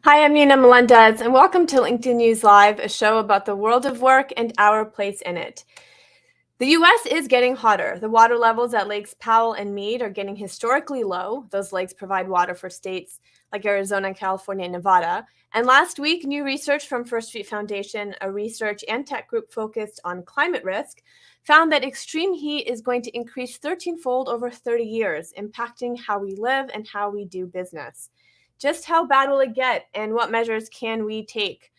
Hi, I'm Nina Melendez, and welcome to LinkedIn News Live, a show about the world of work and our place in it. The U.S. is getting hotter. The water levels at Lakes Powell and Meade are getting historically low. Those lakes provide water for states like Arizona, California, and Nevada. And last week, new research from First Street Foundation, a research and tech group focused on climate risk, found that extreme heat is going to increase 13-fold over 30 years, impacting how we live and how we do business. Just how bad will it get, and what measures can we take?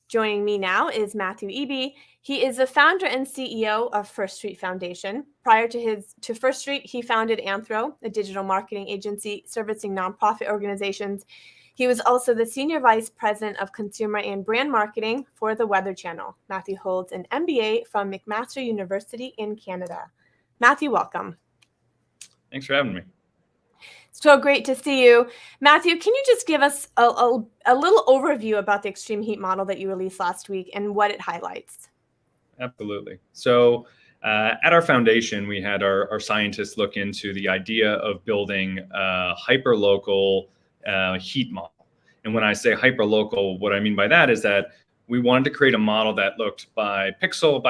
Joining me now is Matthew Eby. He is the founder and CEO of First Street Foundation. Prior to First Street, he founded Anthro, a digital marketing agency servicing nonprofit organizations. He was also the senior vice president of consumer and brand marketing for the Weather Channel. Matthew holds an MBA from McMaster University in Canada. Matthew, welcome. Thanks for having me. So great to see you. Matthew, can you just give us a little overview about the extreme heat model that you released last week and what it highlights? Absolutely. So at our foundation, we had our scientists look into the idea of building a hyperlocal heat model. And when I say hyperlocal, what I mean by that is that we wanted to create a model that looked by pixel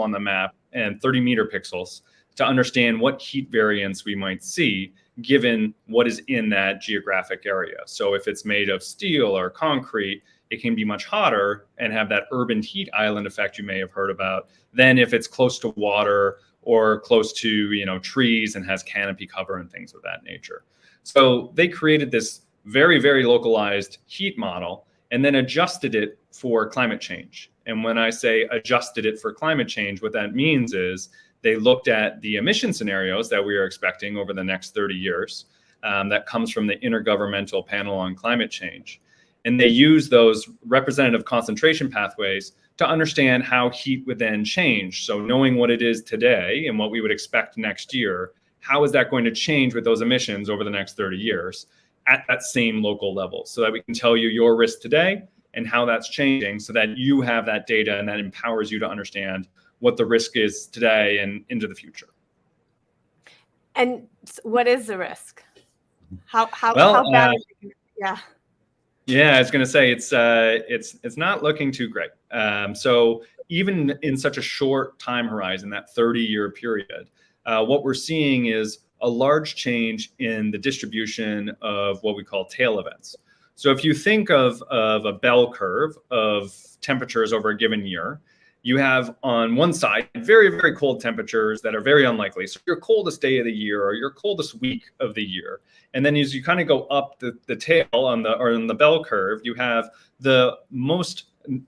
on the map and 30-meter pixels to understand what heat variance we might see given what is in that geographic area. So if it's made of steel or concrete, it can be much hotter and have that urban heat island effect you may have heard about than if it's close to water or close to trees and has canopy cover and things of that nature. So they created this very, very localized heat model and then adjusted it for climate change. And when I say adjusted it for climate change, what that means is they looked at the emission scenarios that we are expecting over the next 30 years that comes from the Intergovernmental Panel on Climate Change. And they use those representative concentration pathways to understand how heat would then change. So knowing what it is today and what we would expect next year, how is that going to change with those emissions over the next 30 years at that same local level so that we can tell you your risk today and how that's changing so that you have that data and that empowers you to understand what the risk is today and into the future. And what is the risk? How bad is it? Yeah, I was going to say it's not looking too great. So even in such a short time horizon, that 30-year period, what we're seeing is a large change in the distribution of what we call tail events. So if you think of a bell curve of temperatures over a given year, you have on one side very, very cold temperatures that are very unlikely. So your coldest day of the year or your coldest week of the year. And then as you kind of go up the tail on the bell curve, you have the most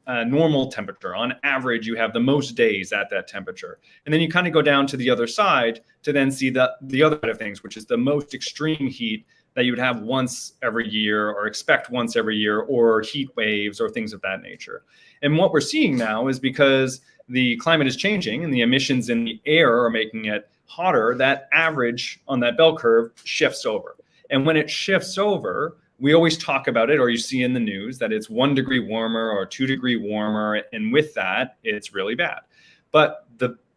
normal temperature. On average, you have the most days at that temperature. And then you kind of go down to the other side to then see the other side of things, which is the most extreme heat that you would have once every year or expect once every year, or heat waves or things of that nature. And what we're seeing now is because the climate is changing and the emissions in the air are making it hotter, that average on that bell curve shifts over. And when it shifts over, we always talk about it, or you see in the news that it's 1 degree warmer or 2 degree warmer. And with that, it's really bad. But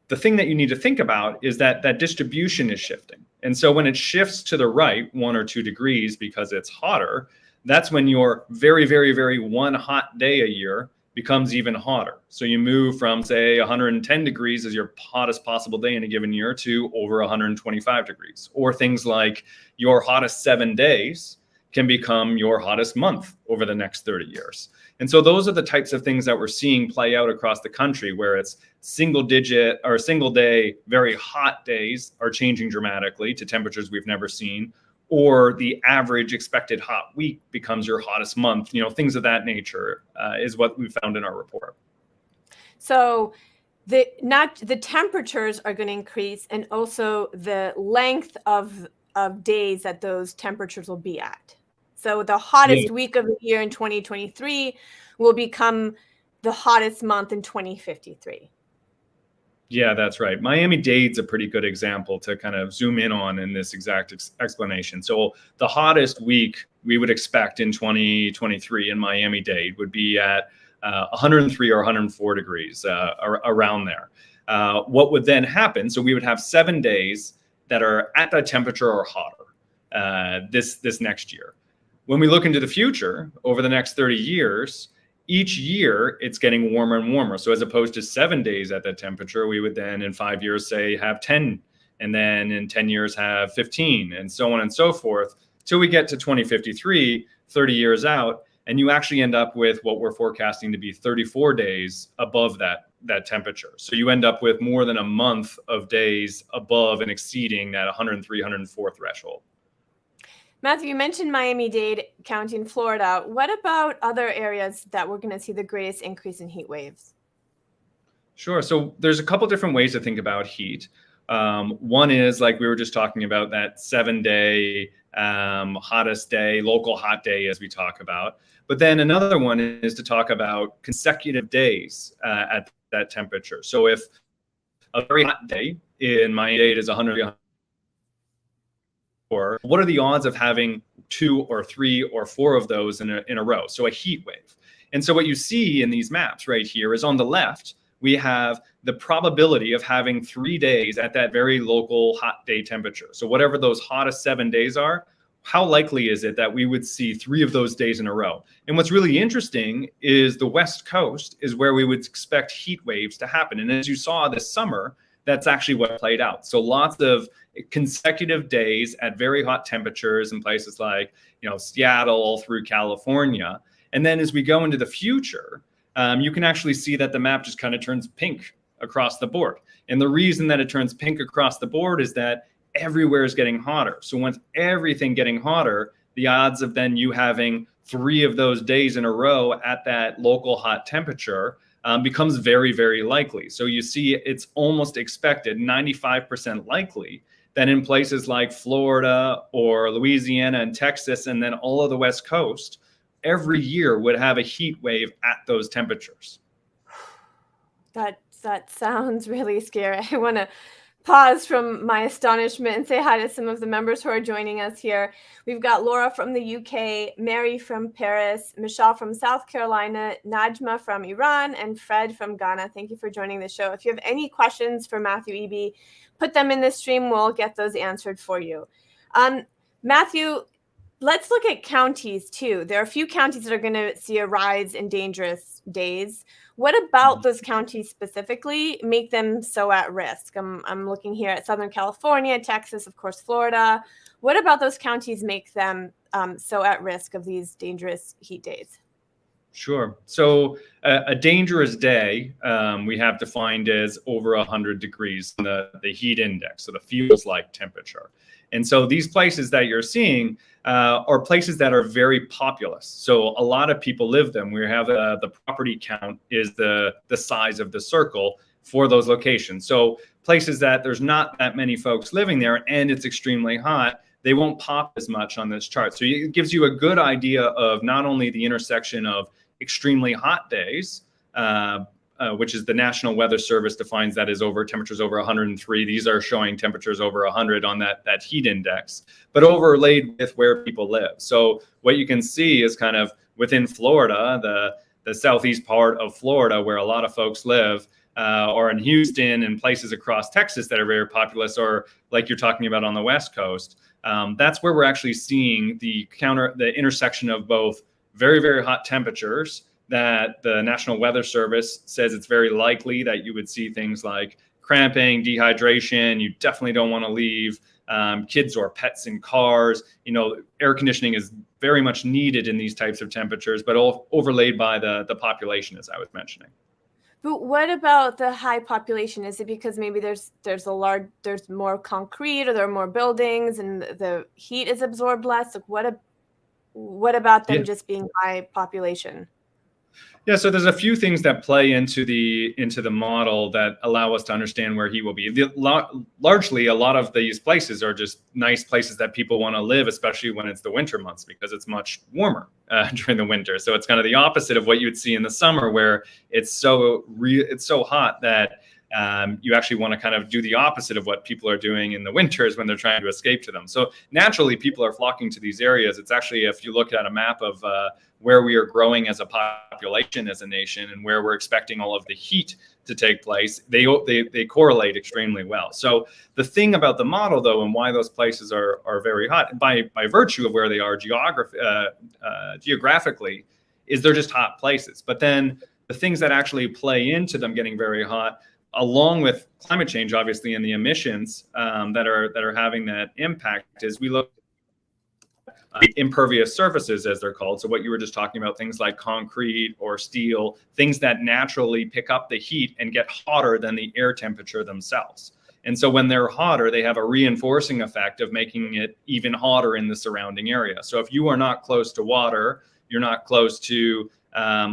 the thing that you need to think about is that that distribution is shifting. And so when it shifts to the right 1 or 2 degrees because it's hotter, that's when your very, very, very one hot day a year becomes even hotter. So you move from, say, 110 degrees as your hottest possible day in a given year to over 125 degrees. Or things like your hottest 7 days can become your hottest month over the next 30 years. And so those are the types of things that we're seeing play out across the country, where it's single digit or single day, very hot days are changing dramatically to temperatures we've never seen, or the average expected hot week becomes your hottest month. Things of that nature is what we found in our report. So the temperatures are going to increase, and also the length of days that those temperatures will be at. So the hottest week of the year in 2023 will become the hottest month in 2053. Yeah, that's right. Miami-Dade's a pretty good example to kind of zoom in on in this exact explanation. So the hottest week we would expect in 2023 in Miami-Dade would be at 103 or 104 degrees, around there. What would then happen? So we would have 7 days that are at that temperature or hotter this next year. When we look into the future, over the next 30 years, each year it's getting warmer and warmer. So as opposed to 7 days at that temperature, we would then in 5 years say have 10, and then in 10 years have 15, and so on and so forth, till we get to 2053, 30 years out, and you actually end up with what we're forecasting to be 34 days above that temperature. So you end up with more than a month of days above and exceeding that 103, 104 threshold. Matthew, you mentioned Miami-Dade County in Florida. What about other areas that we're going to see the greatest increase in heat waves? Sure. So there's a couple different ways to think about heat. One is, like we were just talking about, that 7-day hottest day, local hot day, as we talk about. But then another one is to talk about consecutive days at that temperature. So if a very hot day in Miami-Dade is 100, what are the odds of having 2 or 3 or 4 of those in a row? So a heat wave. And so what you see in these maps right here is on the left, we have the probability of having 3 days at that very local hot day temperature. So whatever those hottest 7 days are, how likely is it that we would see 3 of those days in a row? And what's really interesting is the West Coast is where we would expect heat waves to happen. And as you saw this summer, that's actually what played out. So lots of consecutive days at very hot temperatures in places like, Seattle through California. And then as we go into the future, you can actually see that the map just kind of turns pink across the board. And the reason that it turns pink across the board is that everywhere is getting hotter. So once everything getting hotter, the odds of then you having 3 of those days in a row at that local hot temperature becomes very, very likely. So you see it's almost expected, 95% likely, that in places like Florida or Louisiana and Texas, and then all of the West Coast, every year would have a heat wave at those temperatures. That sounds really scary. I want to pause from my astonishment and say hi to some of the members who are joining us here. We've got Laura from the UK, Mary from Paris, Michelle from South Carolina, Najma from Iran, and Fred from Ghana. Thank you for joining the show. If you have any questions for Matthew Eby, put them in the stream. We'll get those answered for you. Matthew, let's look at counties too. There are a few counties that are going to see a rise in dangerous days. What about those counties specifically make them so at risk? I'm looking here at Southern California, Texas, of course, Florida. What about those counties make them so at risk of these dangerous heat days? Sure. So a dangerous day we have defined as over 100 degrees, the heat index, so the feels like temperature. And so these places that you're seeing are places that are very populous. So a lot of people live them. We have the property count is the size of the circle for those locations. So places that there's not that many folks living there and it's extremely hot, they won't pop as much on this chart. So it gives you a good idea of not only the intersection of extremely hot days, which is the National Weather Service defines that as temperatures over 103. These are showing temperatures over 100 on that heat index, but overlaid with where people live. So what you can see is kind of within Florida, the southeast part of Florida where a lot of folks live, or in Houston and places across Texas that are very populous, or like you're talking about on the West Coast. That's where we're actually seeing the intersection of both very, very hot temperatures that the National Weather Service says it's very likely that you would see things like cramping, dehydration. You definitely don't want to leave kids or pets in cars. Air conditioning is very much needed in these types of temperatures, but all overlaid by the population, as I was mentioning. But what about the high population? Is it because maybe there's more concrete, or there are more buildings and the heat is absorbed less? Like what about them just being high population? Yeah, so there's a few things that play into the model that allow us to understand where he will be. Largely, a lot of these places are just nice places that people want to live, especially when it's the winter months, because it's much warmer during the winter. So it's kind of the opposite of what you would see in the summer, where it's so hot that You actually want to kind of do the opposite of what people are doing in the winters when they're trying to escape to them. So naturally, people are flocking to these areas. It's actually, if you look at a map of where we are growing as a population, as a nation, and where we're expecting all of the heat to take place, they correlate extremely well. So the thing about the model, though, and why those places are very hot, by virtue of where they are geographically, is they're just hot places. But then the things that actually play into them getting very hot, along with climate change, obviously, and the emissions that are having that impact, is we look at impervious surfaces, as they're called. So what you were just talking about, things like concrete or steel, things that naturally pick up the heat and get hotter than the air temperature themselves. And so when they're hotter, they have a reinforcing effect of making it even hotter in the surrounding area. So if you are not close to water, you're not close to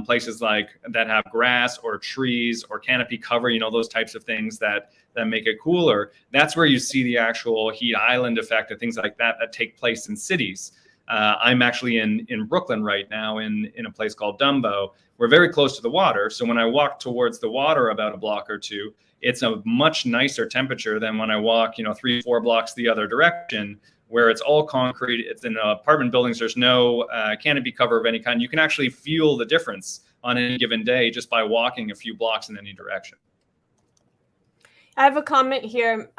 places like that have grass or trees or canopy cover, those types of things that make it cooler. That's where you see the actual heat island effect and things like that take place in cities. I'm actually in Brooklyn right now in a place called Dumbo. We're very close to the water. So when I walk towards the water about a block or two, it's a much nicer temperature than when I walk, 3-4 blocks the other direction, where it's all concrete. It's in apartment buildings. There's no canopy cover of any kind. You can actually feel the difference on any given day just by walking a few blocks in any direction. I have a comment here,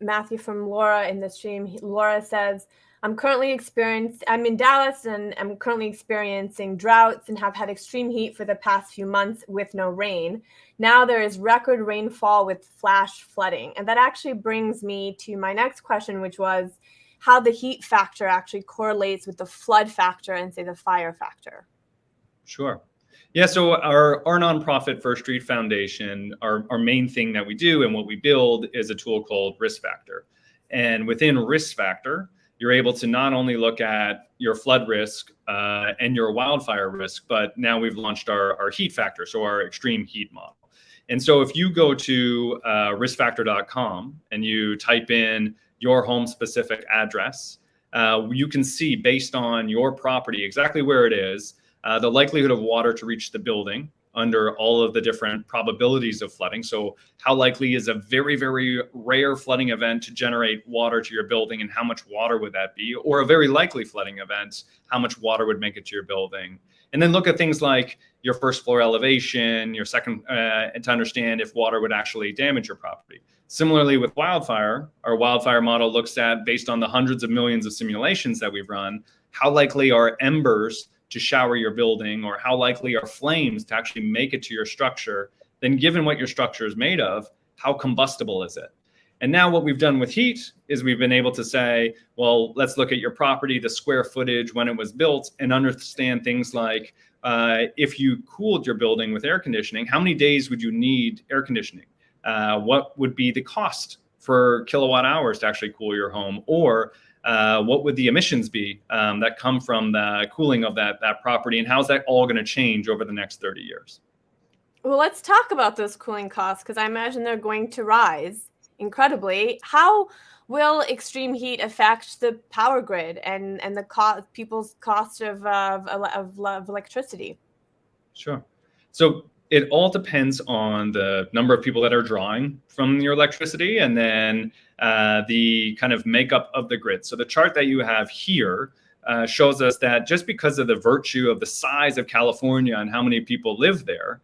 Matthew, from Laura in the stream. Laura says, I'm in Dallas and I'm currently experiencing droughts and have had extreme heat for the past few months with no rain. Now there is record rainfall with flash flooding. And that actually brings me to my next question, which was how the heat factor actually correlates with the flood factor and, say, the fire factor. Sure. Yeah, so our nonprofit First Street Foundation, our main thing that we do and what we build is a tool called Risk Factor. And within Risk Factor, you're able to not only look at your flood risk and your wildfire risk, but now we've launched our heat factor, so our extreme heat model. And so if you go to riskfactor.com and you type in your home specific address, you can see, based on your property, exactly where it is, the likelihood of water to reach the building under all of the different probabilities of flooding. So how likely is a very, very rare flooding event to generate water to your building, and how much water would that be? Or a very likely flooding event, how much water would make it to your building? And then look at things like your first floor elevation, your second, to understand if water would actually damage your property. Similarly with wildfire, our wildfire model looks at, based on the hundreds of millions of simulations that we've run, how likely are embers to shower your building, or how likely are flames to actually make it to your structure. Then given what your structure is made of, how combustible is it? And now what we've done with heat is we've been able to say, well, let's look at your property, the square footage when it was built, and understand things like if you cooled your building with air conditioning, how many days would you need air conditioning? What would be the cost for kilowatt hours to actually cool your home? Or what would the emissions be that come from the cooling of that property, and how's that all going to change over the next 30 years? Well, let's talk about those cooling costs, because I imagine they're going to rise incredibly. How will extreme heat affect the power grid and the people's cost of electricity? Sure. So it all depends on the number of people that are drawing from your electricity, and then the kind of makeup of the grid. So the chart that you have here shows us that just because of the virtue of the size of California and how many people live there,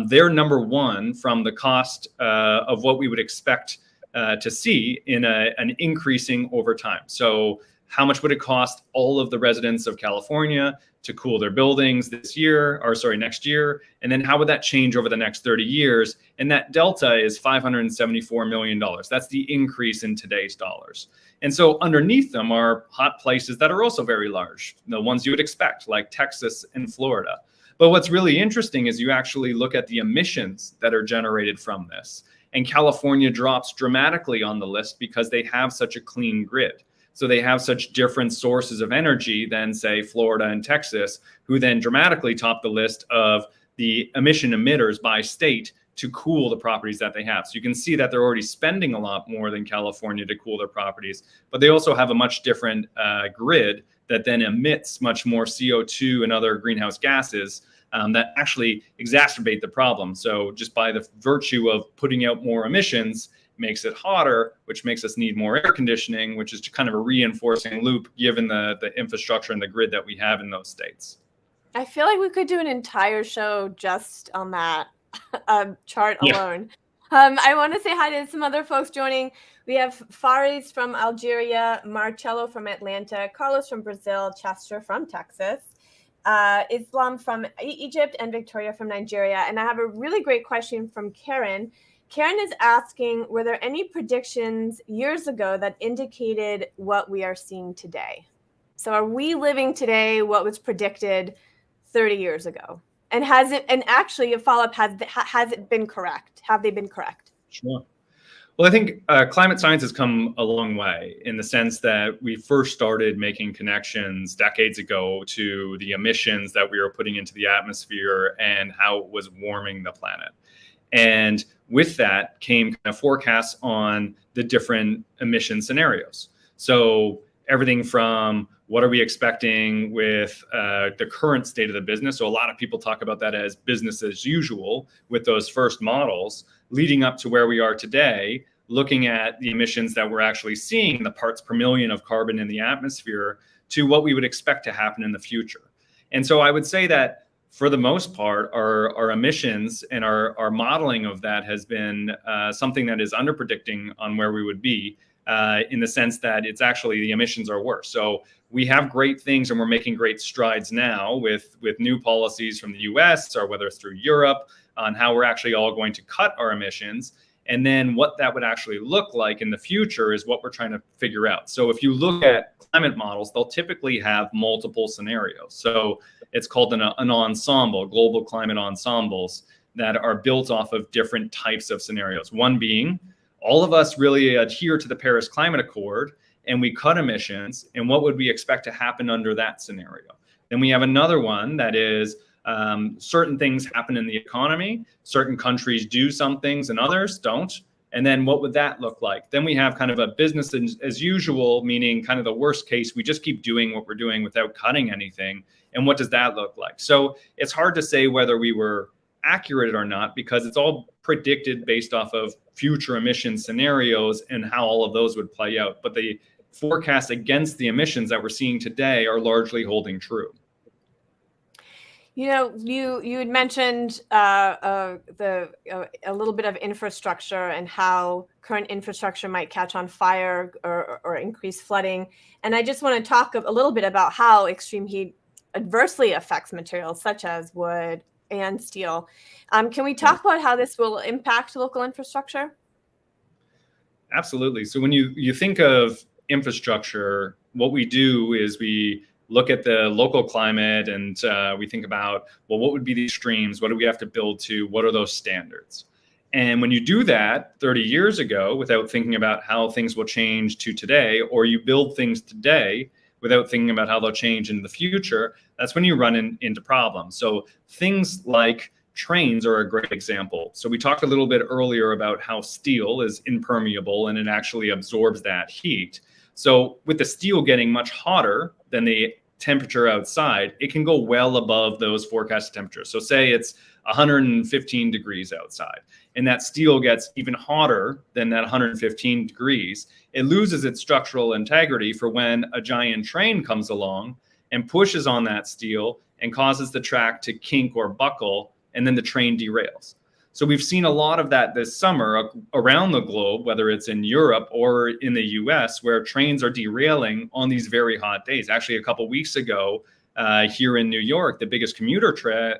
they're number one from the cost of what we would expect to see in an increasing over time. So how much would it cost all of the residents of California to cool their buildings next year? And then how would that change over the next 30 years? And that delta is $574 million. That's the increase in today's dollars. And so underneath them are hot places that are also very large, the ones you would expect, like Texas and Florida. But what's really interesting is you actually look at the emissions that are generated from this. And California drops dramatically on the list because they have such a clean grid. So they have such different sources of energy than, say, Florida and Texas, who then dramatically top the list of the emission emitters by state to cool the properties that they have. So you can see that they're already spending a lot more than California to cool their properties, but they also have a much different grid that then emits much more CO2 and other greenhouse gases that actually exacerbate the problem. So just by the virtue of putting out more emissions makes it hotter, which makes us need more air conditioning, which is kind of a reinforcing loop given the infrastructure and the grid that we have in those states. I feel like we could do an entire show just on that chart alone. I want to say hi to some other folks joining. We have Faris from Algeria, Marcello from Atlanta, Carlos from Brazil, Chester from Texas, Islam from Egypt, and Victoria from Nigeria. And I have a really great question from Karen. Karen is asking, were there any predictions years ago that indicated what we are seeing today? So are we living today what was predicted 30 years ago? And has it, and actually a follow-up, has it been correct? Have they been correct? Sure. Well, I think climate science has come a long way in the sense that we first started making connections decades ago to the emissions that we were putting into the atmosphere and how it was warming the planet. And with that came kind of forecasts on the different emission scenarios. So everything from what are we expecting with the current state of the business? So a lot of people talk about that as business as usual with those first models, leading up to where we are today, looking at the emissions that we're actually seeing, the parts per million of carbon in the atmosphere, to what we would expect to happen in the future. And so I would say that for the most part, our emissions and our modeling of that has been something that is under predicting on where we would be. In the sense that it's actually the emissions are worse. So we have great things and we're making great strides now with new policies from the US or whether it's through Europe on how we're actually all going to cut our emissions. And then what that would actually look like in the future is what we're trying to figure out. So if you look at climate models, they'll typically have multiple scenarios. So it's called an ensemble, global climate ensembles that are built off of different types of scenarios. One being, all of us really adhere to the Paris Climate Accord and we cut emissions, and what would we expect to happen under that scenario? Then we have another one that is certain things happen in the economy, certain countries do some things and others don't, and then what would that look like? Then we have kind of a business as usual, meaning kind of the worst case, we just keep doing what we're doing without cutting anything, and what does that look like? So it's hard to say whether we were accurate or not because it's all predicted based off of future emission scenarios and how all of those would play out. But the forecasts against the emissions that we're seeing today are largely holding true. You know, you had mentioned a little bit of infrastructure and how current infrastructure might catch on fire or increase flooding. And I just want to talk a little bit about how extreme heat adversely affects materials such as wood and steel. Can we talk about how this will impact local infrastructure? Absolutely. So when you think of infrastructure, what we do is we look at the local climate and we think about, well, what would be the extremes? What do we have to build to? What are those standards? And when you do that 30 years ago without thinking about how things will change to today, or you build things today without thinking about how they'll change in the future, that's when you run into problems. So things like trains are a great example. So we talked a little bit earlier about how steel is impermeable and it actually absorbs that heat. So with the steel getting much hotter than the temperature outside, it can go well above those forecasted temperatures. So say it's 115 degrees outside and that steel gets even hotter than that 115 degrees, it loses its structural integrity for when a giant train comes along and pushes on that steel and causes the track to kink or buckle, and then the train derails. So we've seen a lot of that this summer around the globe, whether it's in Europe or in the US, where trains are derailing on these very hot days. Actually, a couple of weeks ago, here in New York, the biggest commuter trail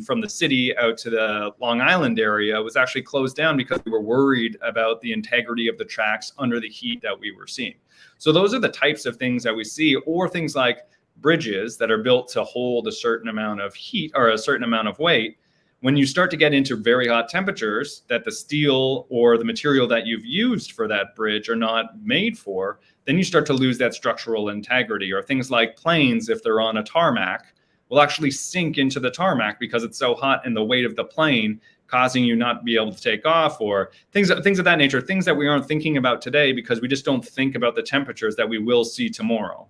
from the city out to the Long Island area was actually closed down because we were worried about the integrity of the tracks under the heat that we were seeing. So those are the types of things that we see, or things like bridges that are built to hold a certain amount of heat or a certain amount of weight. When you start to get into very hot temperatures that the steel or the material that you've used for that bridge are not made for, then you start to lose that structural integrity. Or things like planes, if they're on a tarmac, will actually sink into the tarmac because it's so hot and the weight of the plane causing you not to be able to take off, or things of that nature, things that we aren't thinking about today because we just don't think about the temperatures that we will see tomorrow.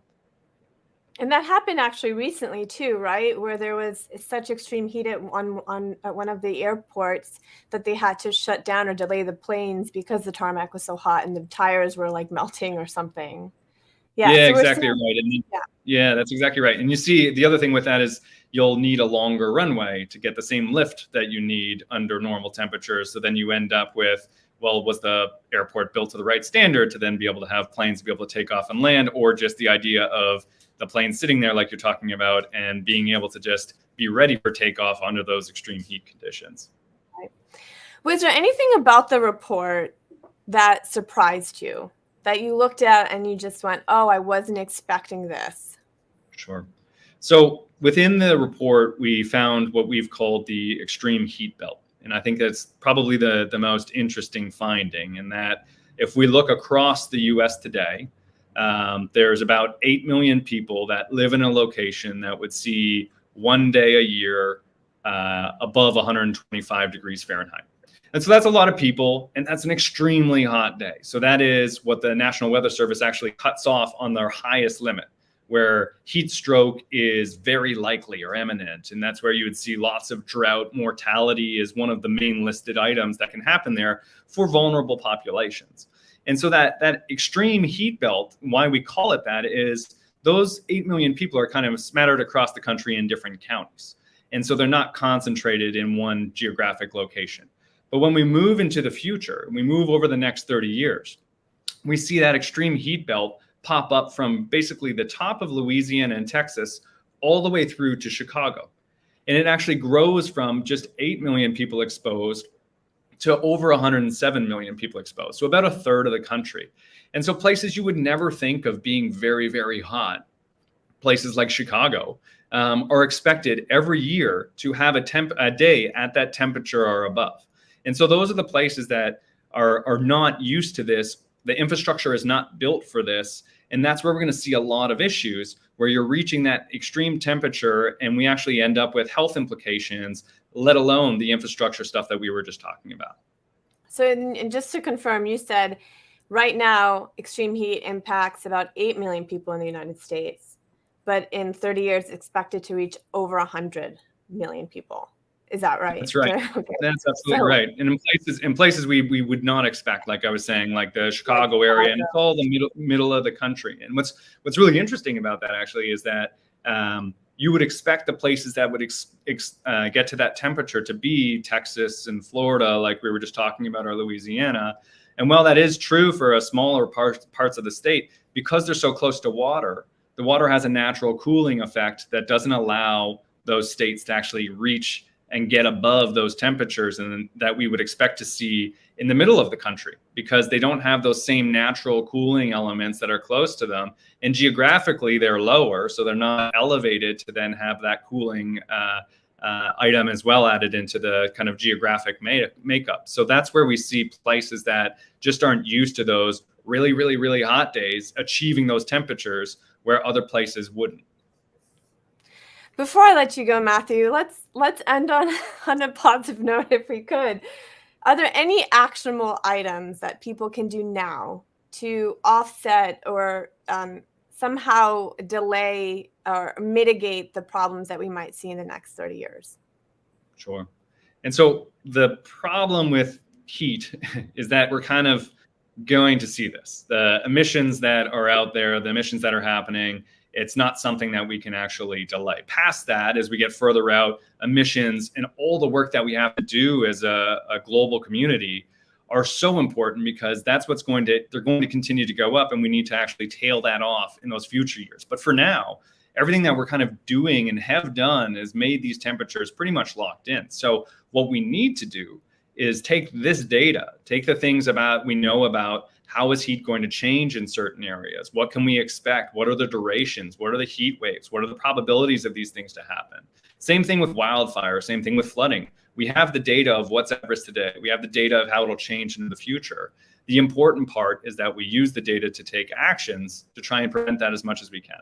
And that happened actually recently too, right? Where there was such extreme heat at one of the airports that they had to shut down or delay the planes because the tarmac was so hot and the tires were like melting or something. Yeah, Yeah, so we're exactly seeing, right. And yeah. yeah, that's exactly right. And you see, the other thing with that is you'll need a longer runway to get the same lift that you need under normal temperatures. So then you end up with, well, was the airport built to the right standard to then be able to have planes be able to take off and land, or just the idea of the plane sitting there like you're talking about and being able to just be ready for takeoff under those extreme heat conditions. Right. Was there anything about the report that surprised you, that you looked at and you just went, oh, I wasn't expecting this? Sure. So within the report, we found what we've called the extreme heat belt. And I think that's probably the most interesting finding, in that if we look across the US today, there's about 8 million people that live in a location that would see one day a year above 125 degrees Fahrenheit. And so that's a lot of people, and that's an extremely hot day. So that is what the National Weather Service actually cuts off on their highest limit, where heat stroke is very likely or imminent. And that's where you would see lots of drought. Mortality is one of the main listed items that can happen there for vulnerable populations. And so that extreme heat belt, why we call it that, is those 8 million people are kind of smattered across the country in different counties. And so they're not concentrated in one geographic location. But when we move into the future, and we move over the next 30 years, we see that extreme heat belt pop up from basically the top of Louisiana and Texas all the way through to Chicago. And it actually grows from just 8 million people exposed to over 107 million people exposed. So about a third of the country. And so places you would never think of being very, very hot, places like Chicago, are expected every year to have a day at that temperature or above. And so those are the places that are not used to this. The infrastructure is not built for this. And that's where we're going to see a lot of issues, where you're reaching that extreme temperature and we actually end up with health implications, let alone the infrastructure stuff that we were just talking about. So, and just to confirm, you said right now, extreme heat impacts about 8 million people in the United States, but in 30 years, expected to reach over 100 million people. Is that right? That's right. Okay. That's absolutely right. And in places we would not expect, like I was saying, like the Chicago area, and it's all the middle of the country. And what's really interesting about that actually is that you would expect the places that would get to that temperature to be Texas and Florida, like we were just talking about, or Louisiana. And while that is true for a smaller parts of the state, because they're so close to water, the water has a natural cooling effect that doesn't allow those states to actually reach and get above those temperatures and that we would expect to see in the middle of the country, because they don't have those same natural cooling elements that are close to them. And geographically, they're lower, so they're not elevated to then have that cooling item as well added into the kind of geographic makeup. So that's where we see places that just aren't used to those really, really, really hot days achieving those temperatures where other places wouldn't. Before I let you go, Matthew, let's end on a positive note if we could. Are there any actionable items that people can do now to offset or somehow delay or mitigate the problems that we might see in the next 30 years? Sure. And so the problem with heat is that we're kind of going to see this. The emissions that are out there, the emissions that are happening, it's not something that we can actually delay. Past that, as we get further out, emissions and all the work that we have to do as a global community are so important, because that's they're going to continue to go up, and we need to actually tail that off in those future years. But for now, everything that we're kind of doing and have done has made these temperatures pretty much locked in. So what we need to do is take this data, take the things we know about how is heat going to change in certain areas? What can we expect? What are the durations? What are the heat waves? What are the probabilities of these things to happen? Same thing with wildfire, same thing with flooding. We have the data of what's at risk today. We have the data of how it'll change in the future. The important part is that we use the data to take actions to try and prevent that as much as we can.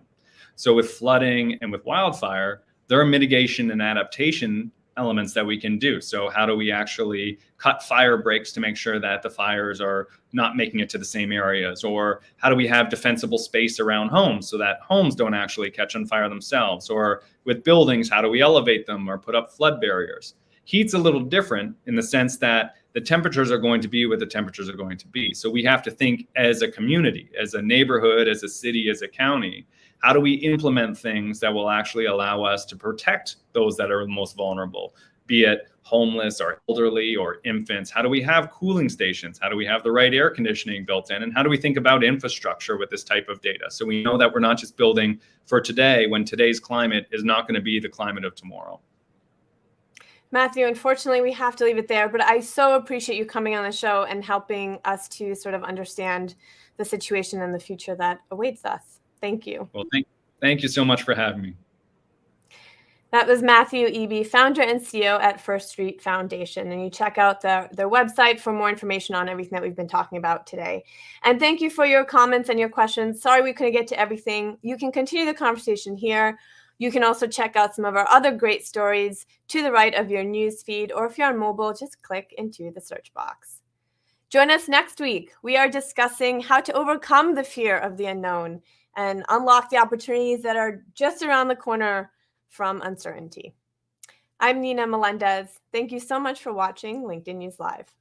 So with flooding and with wildfire, there are mitigation and adaptation elements that we can do. So how do we actually cut fire breaks to make sure that the fires are not making it to the same areas? Or how do we have defensible space around homes so that homes don't actually catch on fire themselves? Or with buildings, how do we elevate them or put up flood barriers? Heat's a little different in the sense that the temperatures are going to be what the temperatures are going to be. So we have to think as a community, as a neighborhood, as a city, as a county, how do we implement things that will actually allow us to protect those that are most vulnerable, be it homeless or elderly or infants? How do we have cooling stations? How do we have the right air conditioning built in? And how do we think about infrastructure with this type of data? So we know that we're not just building for today when today's climate is not going to be the climate of tomorrow. Matthew, unfortunately, we have to leave it there, but I so appreciate you coming on the show and helping us to sort of understand the situation and the future that awaits us. Thank you. Well, thank you so much for having me. That was Matthew Eby, founder and CEO at First Street Foundation. And you check out their website for more information on everything that we've been talking about today. And thank you for your comments and your questions. Sorry we couldn't get to everything. You can continue the conversation here. You can also check out some of our other great stories to the right of your news feed, or if you're on mobile, just click into the search box. Join us next week. We are discussing how to overcome the fear of the unknown and unlock the opportunities that are just around the corner from uncertainty. I'm Nina Melendez. Thank you so much for watching LinkedIn News Live.